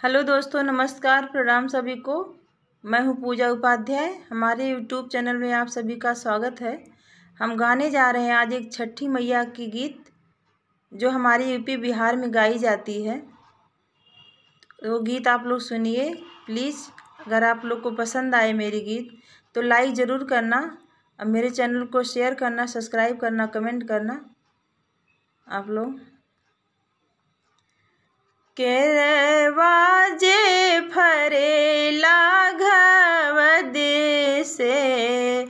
Hello दोस्तों, नमस्कार, प्रणाम सभी को। मैं हूं पूजा उपाध्याय। हमारे यूट्यूब चैनल में आप सभी का स्वागत है। हम गाने जा रहे हैं आज एक छठी मैया की गीत जो हमारे यूपी बिहार में गाई जाती है। वो गीत आप लोग सुनिए प्लीज़। अगर आप लोग को पसंद आए मेरी गीत तो लाइक ज़रूर करना और मेरे चैनल को शेयर करना, सब्सक्राइब करना, कमेंट करना आप लोग। केरवा जे फरेला घवद से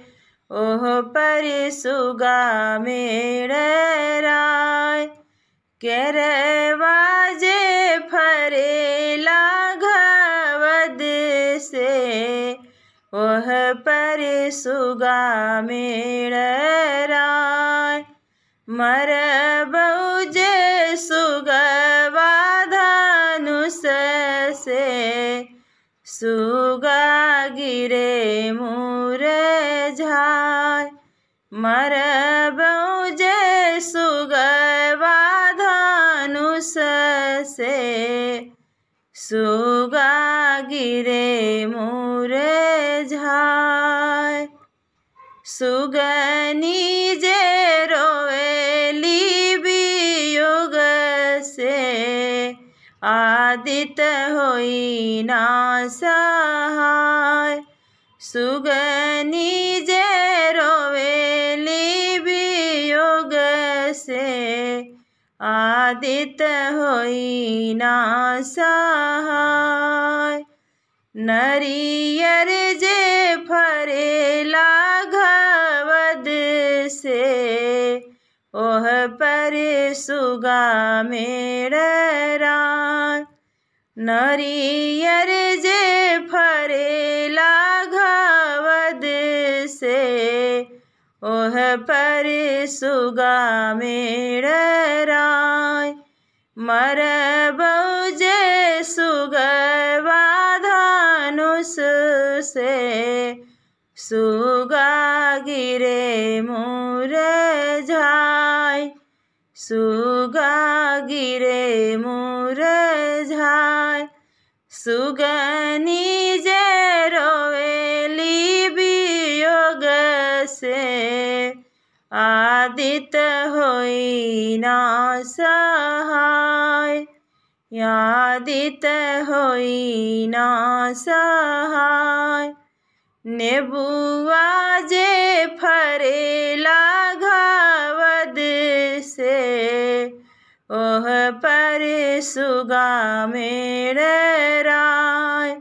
ओह पर सुगा मेड़राय। केरवा जे फरेला घवद से ओह पर सुगा मेड़राय। मरबौ जे सुगवा धनुष से सुगा गिरे मुरझाय। मरबौ जे सुगवा धनुष से सुगा गिरे मुरझाय। सुगनी जे रोवेली वियोग से आदित्य होई ना सहाय। सुगनी जे रोवेली वियोग से आदित्य होई ना सहाय। नरियर जे फरेला घवद से ओह पर सुगा मेड़राय। नरियर जे फरेला घवद से ओह पर सुगा मेड़राय। मरबौ जे सुगवा धनुष से सुगा गिरे मुरझाय। सुगा गिरे मुरझाय। सुगनी जे रोवेली वियोग से आदित्य होई ना सहाय। आदित्य होई ना सहाय। नेबुआ जे फरेला घवद से ओह पर सुगा मेड़राय।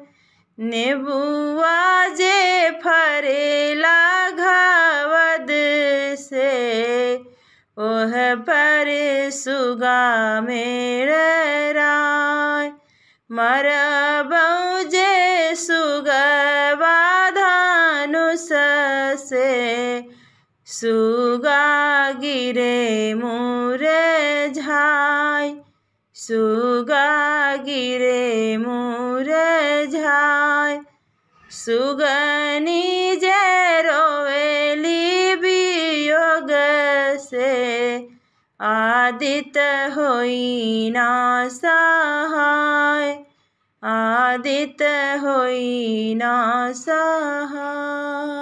नेबुआ जे फरेला घवद से ओह पर सुगा मेड़राय। मरबौ जे सुगवा धनुष से सुगा गिरे मुरझाय। सुगा गिरे मुरझाय। सुगनी जे रोवेली वियोग से आदित्य होई ना सहाय। आदित्य होई ना सहाय।